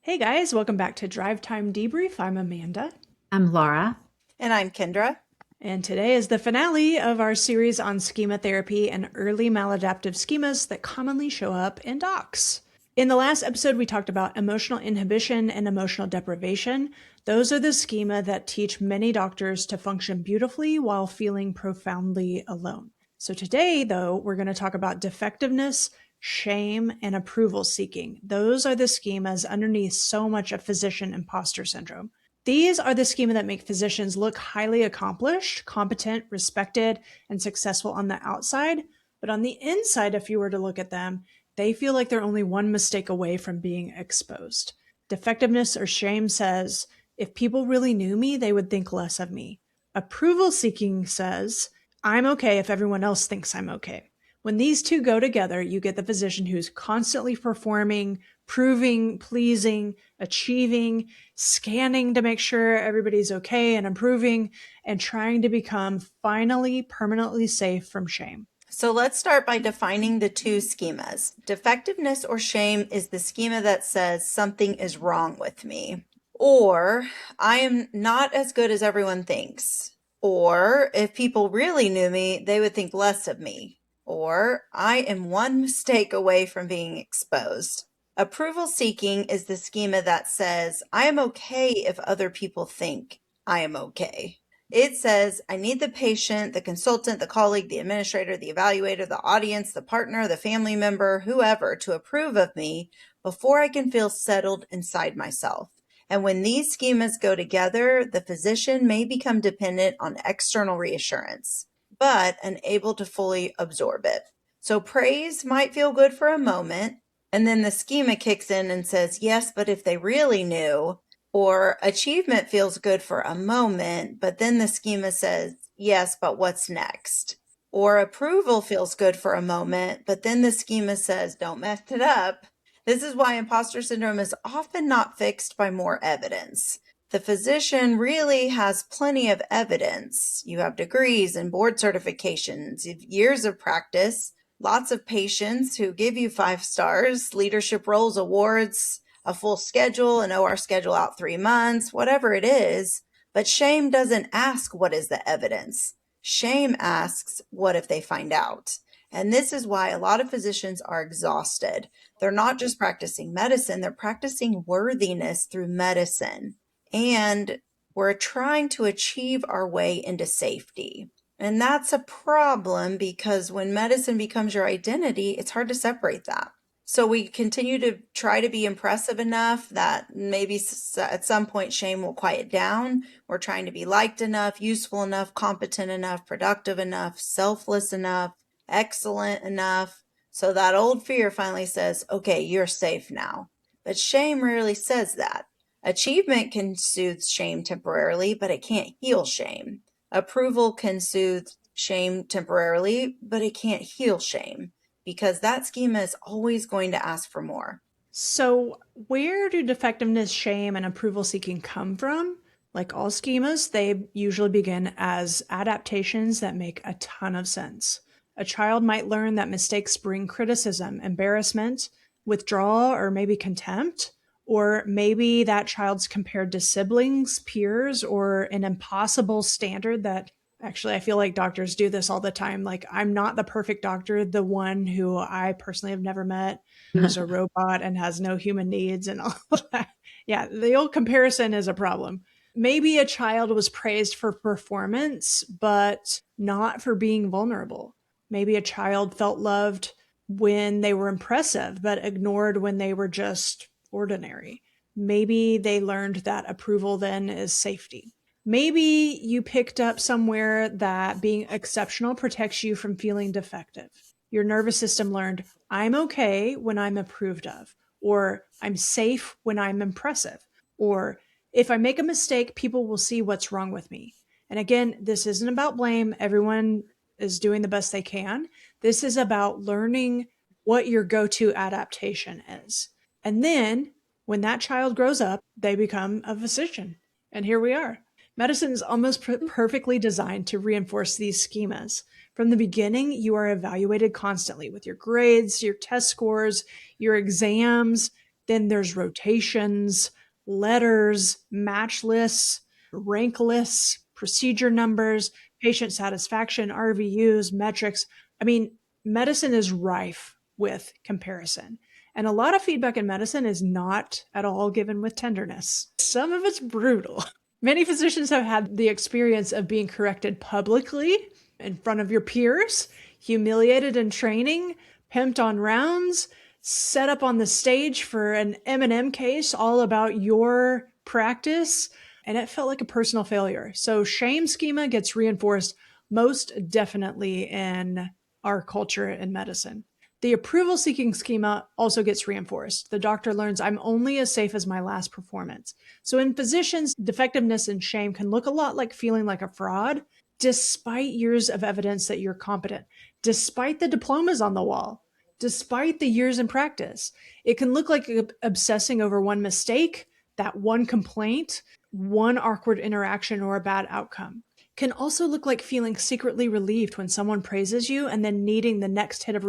Hey guys, welcome back to Drive Time Debrief. I'm Amanda, I'm Laura. And I'm Kendra. and today is the finale of our series on schema therapy and early maladaptive schemas that commonly show up in docs. In the last episode, we talked about emotional inhibition and emotional deprivation. Those are the schema that teach many doctors to function beautifully while feeling profoundly alone. So today, though, we're going to talk about defectiveness, shame, and approval seeking. Those are the schemas underneath so much of physician imposter syndrome. These are the schema that make physicians look highly accomplished, competent, respected, and successful on the outside. But on the inside, if you were to look at them, they feel like they're only one mistake away from being exposed. Defectiveness or shame says, if people really knew me, they would think less of me. Approval seeking says, I'm okay if everyone else thinks I'm okay. When these two go together, you get the physician who's constantly performing, proving, pleasing, achieving, scanning to make sure everybody's okay and improving, and trying to become finally permanently safe from shame. So let's start by defining the two schemas. Defectiveness or shame is the schema that says something is wrong with me, or I am not as good as everyone thinks, or if people really knew me, they would think less of me, or I am one mistake away from being exposed. Approval seeking is the schema that says I am okay if other people think I am okay. It says, I need the patient, the consultant, the colleague, the administrator, the evaluator, the audience, the partner, the family member, whoever, to approve of me before I can feel settled inside myself. And when these schemas go together, the physician may become dependent on external reassurance, but unable to fully absorb it. So praise might feel good for a moment, and then the schema kicks in and says, yes, but if they really knew, or achievement feels good for a moment, but then the schema says, yes, but what's next? Or approval feels good for a moment, but then the schema says, don't mess it up. This is why imposter syndrome is often not fixed by more evidence. The physician really has plenty of evidence. You have degrees and board certifications, years of practice, lots of patients who give you 5 stars, leadership roles, awards, a full schedule, an OR schedule out 3 months, whatever it is. But shame doesn't ask, what is the evidence? Shame asks, what if they find out? And this is why a lot of physicians are exhausted. They're not just practicing medicine, they're practicing worthiness through medicine. And we're trying to achieve our way into safety. And that's a problem because when medicine becomes your identity, it's hard to separate that. So we continue to try to be impressive enough that maybe at some point shame will quiet down. We're trying to be liked enough, useful enough, competent enough, productive enough, selfless enough, excellent enough. So that old fear finally says, okay, you're safe now. But shame rarely says that. Achievement can soothe shame temporarily, but it can't heal shame. Approval can soothe shame temporarily, but it can't heal shame, because that schema is always going to ask for more. So, where do defectiveness, shame, and approval seeking come from? Like all schemas, they usually begin as adaptations that make a ton of sense. A child might learn that mistakes bring criticism, embarrassment, withdrawal, or maybe contempt. Or maybe that child's compared to siblings, peers, or an impossible standard that actually I feel like doctors do this all the time. Like, I'm not the perfect doctor, the one who I personally have never met, who's a robot and has no human needs and all of that. Yeah, the old comparison is a problem. Maybe a child was praised for performance, but not for being vulnerable. Maybe a child felt loved when they were impressive, but ignored when they were just ordinary. Maybe they learned that approval then is safety. Maybe you picked up somewhere that being exceptional protects you from feeling defective. Your nervous system learned, I'm okay when I'm approved of, or I'm safe when I'm impressive, or if I make a mistake, people will see what's wrong with me. And again, this isn't about blame. Everyone is doing the best they can. This is about learning what your go to adaptation is. And then when that child grows up, they become a physician. And here we are. Medicine is almost perfectly designed to reinforce these schemas. From the beginning, you are evaluated constantly with your grades, your test scores, your exams, Then there's rotations, letters, match lists, rank lists, procedure numbers, patient satisfaction, RVUs, metrics. I mean, medicine is rife with comparison. And a lot of feedback in medicine is not at all given with tenderness. Some of it's brutal. Many physicians have had the experience of being corrected publicly in front of your peers, humiliated in training, pimped on rounds, set up on the stage for an M&M case all about your practice, and it felt like a personal failure. So shame schema gets reinforced most definitely in our culture in medicine. The approval seeking schema also gets reinforced. The doctor learns I'm only as safe as my last performance. So in physicians, defectiveness and shame can look a lot like feeling like a fraud, despite years of evidence that you're competent, despite the diplomas on the wall, despite the years in practice. It can look like obsessing over one mistake, that one complaint, one awkward interaction, or a bad outcome. Can also look like feeling secretly relieved when someone praises you and then needing the next hit of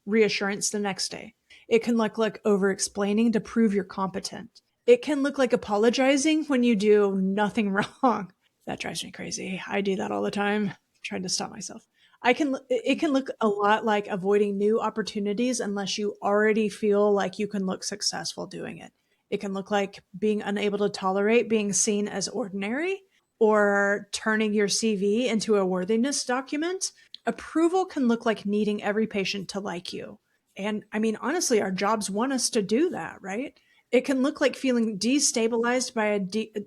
reassurance the next day. It can look like over explaining to prove you're competent. It can look like apologizing when you do nothing wrong. That drives me crazy. I do that all the time. I'm trying to stop myself. It can look a lot like avoiding new opportunities unless you already feel like you can look successful doing it. It can look like being unable to tolerate being seen as ordinary or turning your CV into a worthiness document. Approval can look like needing every patient to like you. And I mean, honestly, our jobs want us to do that, right? It can look like feeling destabilized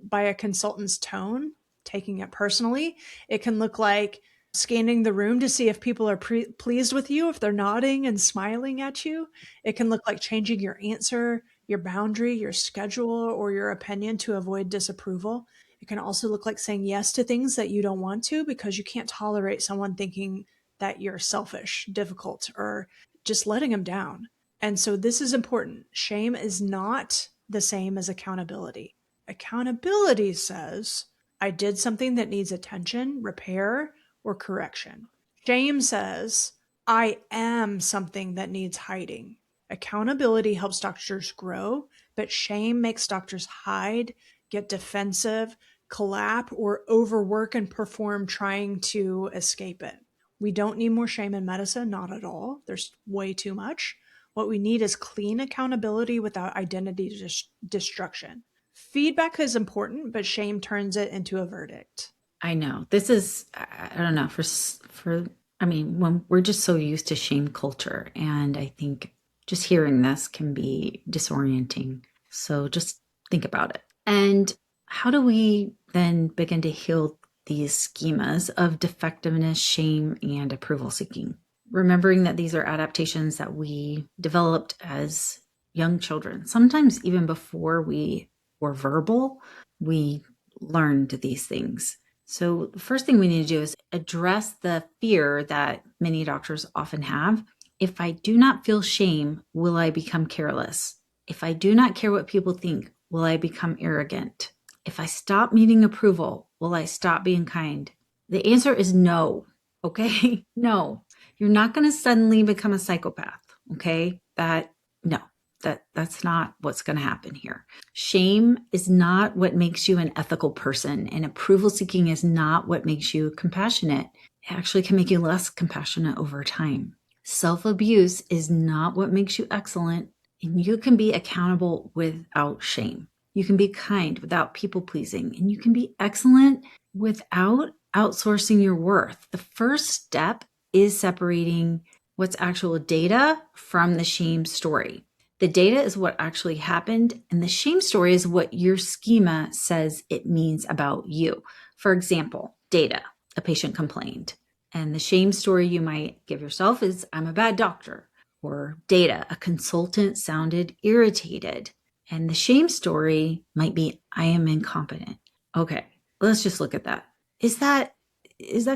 by a consultant's tone, taking it personally. It can look like scanning the room to see if people are pleased with you, if they're nodding and smiling at you. It can look like changing your answer, your boundary, your schedule, or your opinion to avoid disapproval. It can also look like saying yes to things that you don't want to because you can't tolerate someone thinking that you're selfish, difficult, or just letting them down. And so this is important. Shame is not the same as accountability. Accountability says, I did something that needs attention, repair, or correction. Shame says, I am something that needs hiding. Accountability helps doctors grow, but shame makes doctors hide, get defensive, collapse, or overwork and perform trying to escape it. We don't need more shame in medicine, not at all. There's way too much. What we need is clean accountability without identity destruction. Feedback is important, but shame turns it into a verdict. I know this is, I don't know, I mean, when we're just so used to shame culture, and I think just hearing this can be disorienting. So just think about it. And how do we then begin to heal these schemas of defectiveness, shame, and approval seeking? Remembering that these are adaptations that we developed as young children, sometimes even before we were verbal, we learned these things. So the first thing we need to do is address the fear that many doctors often have. If I do not feel shame, will I become careless? If I do not care what people think, will I become arrogant? If I stop needing approval, will I stop being kind? The answer is no, okay? No. You're not going to suddenly become a psychopath, okay? That's not what's going to happen here. Shame is not what makes you an ethical person, and approval seeking is not what makes you compassionate. It actually can make you less compassionate over time. Self-abuse is not what makes you excellent, and you can be accountable without shame. You can be kind without people-pleasing, and you can be excellent without outsourcing your worth. The first step is separating what's actual data from the shame story. The data is what actually happened, and the shame story is what your schema says it means about you. For example, data, a patient complained, and the shame story you might give yourself is, I'm a bad doctor. Or data, a consultant sounded irritated, and the shame story might be, I am incompetent. Okay, let's just look at that. Is that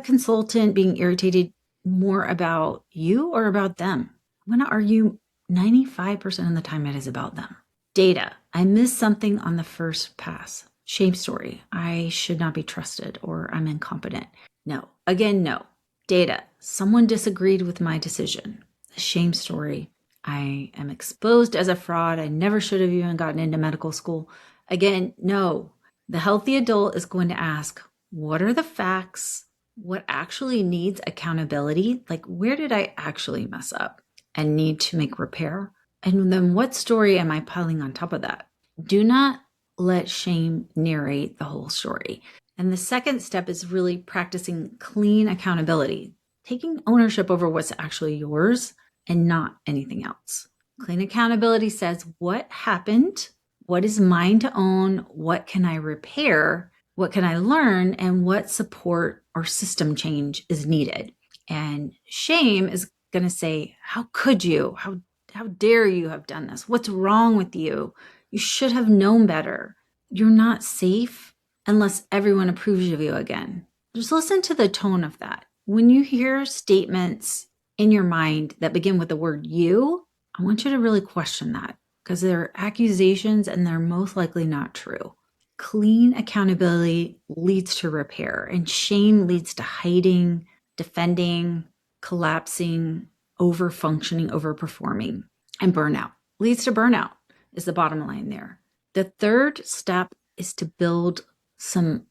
consultant being irritated more about you or about them? I'm going to argue 95% of the time it is about them. Data, I missed something on the first pass. Shame story, I should not be trusted, or I'm incompetent. No, again, no. Data, someone disagreed with my decision. The shame story, I am exposed as a fraud. I never should have even gotten into medical school. Again, no. The healthy adult is going to ask, what are the facts? What actually needs accountability? Like, where did I actually mess up and need to make repair? And then what story am I piling on top of that? Do not let shame narrate the whole story. And the second step is really practicing clean accountability, taking ownership over what's actually yours and not anything else. Clean accountability says what happened, what is mine to own, what can I repair, what can I learn, and what support or system change is needed. And shame is going to say, how could you? How dare you have done this? What's wrong with you? You should have known better. You're not safe unless everyone approves of you again. Just listen to the tone of that. When you hear statements in your mind that begin with the word you, I want you to really question that because they're accusations and they're most likely not true. Clean accountability leads to repair, and shame leads to hiding, defending, collapsing, over-functioning, over-performing, and burnout. Leads to burnout is the bottom line there. The third step is to build some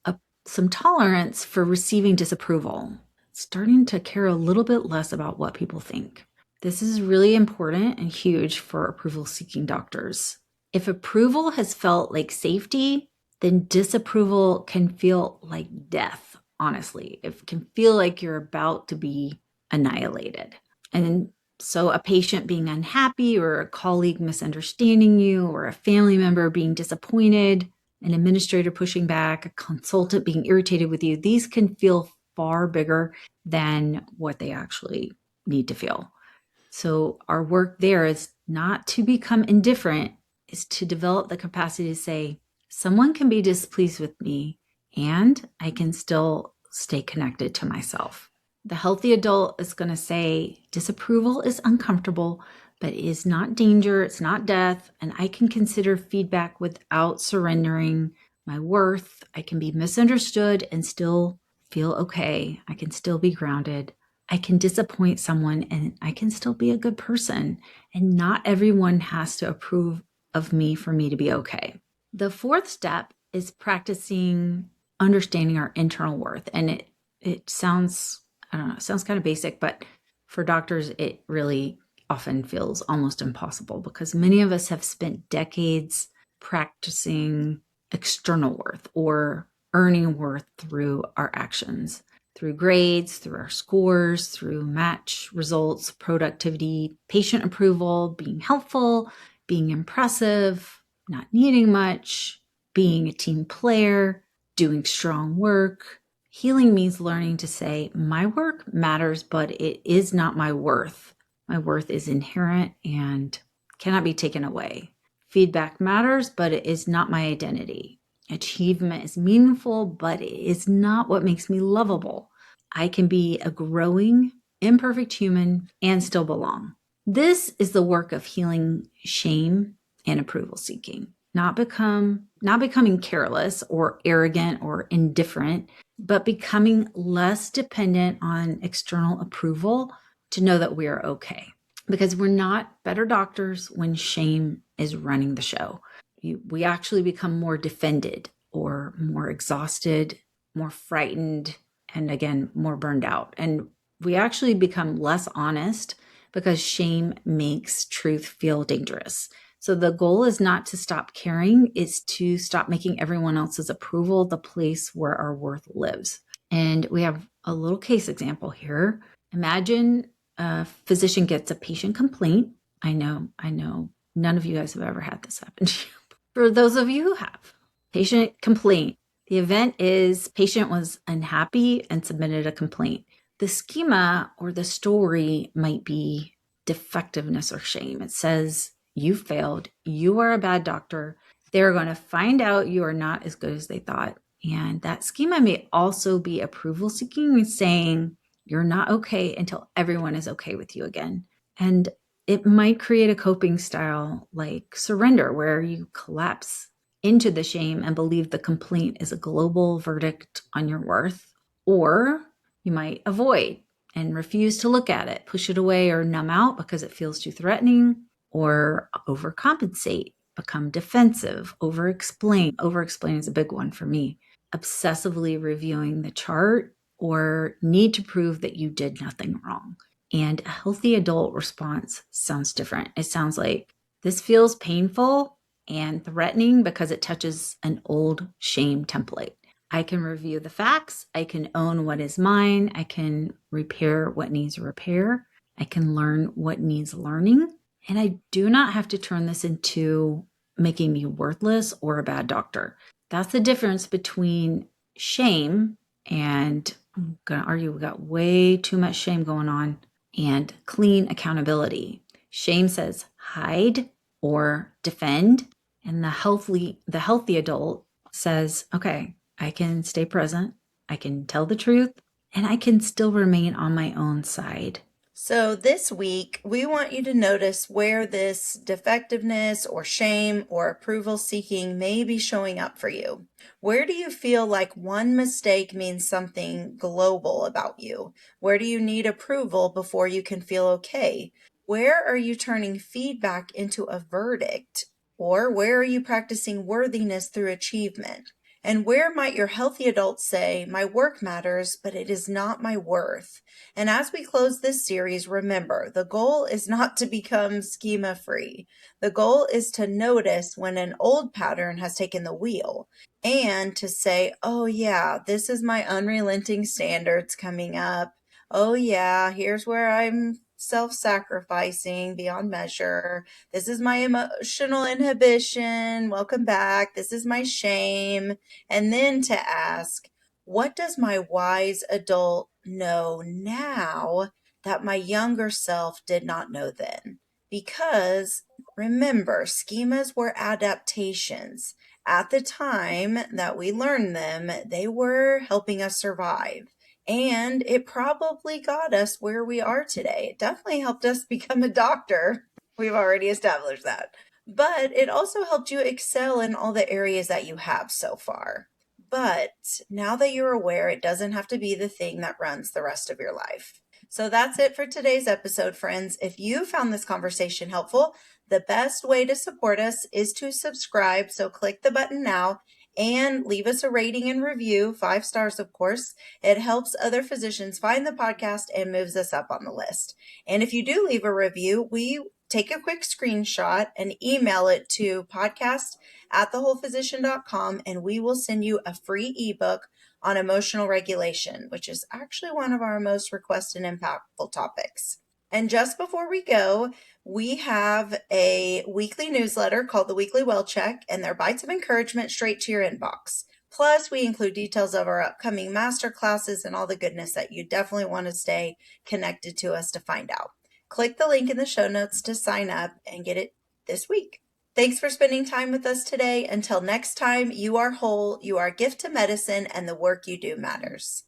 tolerance for receiving disapproval, starting to care a little bit less about what people think. This is really important and huge for approval-seeking doctors. If approval has felt like safety, then disapproval can feel like death, honestly. It can feel like you're about to be annihilated. And so a patient being unhappy or a colleague misunderstanding you or a family member being disappointed, an administrator pushing back, a consultant being irritated with you, these can feel far bigger than what they actually need to feel. So our work there is not to become indifferent, is to develop the capacity to say, someone can be displeased with me and I can still stay connected to myself. The healthy adult is going to say, disapproval is uncomfortable, but it is not danger, it's not death, and I can consider feedback without surrendering my worth. I can be misunderstood and still feel okay. I can still be grounded. I can disappoint someone and I can still be a good person. And not everyone has to approve of me for me to be okay. The fourth step is practicing understanding our internal worth. And it sounds, I don't know, it sounds kind of basic, but for doctors, it really often feels almost impossible because many of us have spent decades practicing external worth or earning worth through our actions, through grades, through our scores, through match results, productivity, patient approval, being helpful, being impressive, not needing much, being a team player, doing strong work. Healing means learning to say, my work matters, but it is not my worth. My worth is inherent and cannot be taken away. Feedback matters, but it is not my identity. Achievement is meaningful, but it is not what makes me lovable. I can be a growing, imperfect human and still belong. This is the work of healing shame and approval seeking. Not becoming careless or arrogant or indifferent, but becoming less dependent on external approval to know that we are okay. Because we're not better doctors when shame is running the show. We actually become more defended or more exhausted, more frightened, and again, more burned out. And we actually become less honest because shame makes truth feel dangerous. So the goal is not to stop caring, it's to stop making everyone else's approval the place where our worth lives. And we have a little case example here. Imagine a physician gets a patient complaint. I know none of you guys have ever had this happen to you. For those of you who have, patient complaint. The event is patient was unhappy and submitted a complaint. The schema or the story might be defectiveness or shame. It says, you failed. You are a bad doctor. They're going to find out you are not as good as they thought. And that schema may also be approval seeking and saying, you're not okay until everyone is okay with you again. And it might create a coping style like surrender, where you collapse into the shame and believe the complaint is a global verdict on your worth. Or you might avoid and refuse to look at it, push it away or numb out because it feels too threatening, or overcompensate, become defensive, over-explain. Over-explain is a big one for me. Obsessively reviewing the chart or need to prove that you did nothing wrong. And a healthy adult response sounds different. It sounds like, this feels painful and threatening because it touches an old shame template. I can review the facts. I can own what is mine. I can repair what needs repair. I can learn what needs learning. And I do not have to turn this into making me worthless or a bad doctor. That's the difference between shame, and I'm going to argue we got way too much shame going on, and clean accountability. Shame says hide or defend, and the healthy adult says, okay, I can stay present, I can tell the truth, and I can still remain on my own side. So this week, we want you to notice where this defectiveness or shame or approval seeking may be showing up for you. Where do you feel like one mistake means something global about you? Where do you need approval before you can feel okay? Where are you turning feedback into a verdict? Or where are you practicing worthiness through achievement? And where might your healthy adult say, my work matters, but it is not my worth? And as we close this series, remember, the goal is not to become schema free. The goal is to notice when an old pattern has taken the wheel and to say, oh yeah, this is my unrelenting standards coming up. Oh yeah, here's where I'm self-sacrificing beyond measure. This is my emotional inhibition. Welcome back. This is my shame. And then to ask, what does my wise adult know now that my younger self did not know then? Because remember, schemas were adaptations. At the time that we learned them, they were helping us survive. And it probably got us where we are today. It definitely helped us become a doctor. We've already established that. But it also helped you excel in all the areas that you have so far. But now that you're aware, it doesn't have to be the thing that runs the rest of your life. So that's it for today's episode, friends. If you found this conversation helpful, the best way to support us is to subscribe. So click the button now and leave us a rating and review, 5 stars, of course. It helps other physicians find the podcast and moves us up on the list. And if you do leave a review, we take a quick screenshot and email it to podcast@thewholephysician.com, and we will send you a free ebook on emotional regulation, which is actually one of our most requested and impactful topics. And just before we go, we have a weekly newsletter called the Weekly Well Check, and they're bites of encouragement straight to your inbox. Plus, we include details of our upcoming master classes and all the goodness that you definitely want to stay connected to us to find out. Click the link in the show notes to sign up and get it this week. Thanks for spending time with us today. Until next time, you are whole, you are a gift to medicine, and the work you do matters.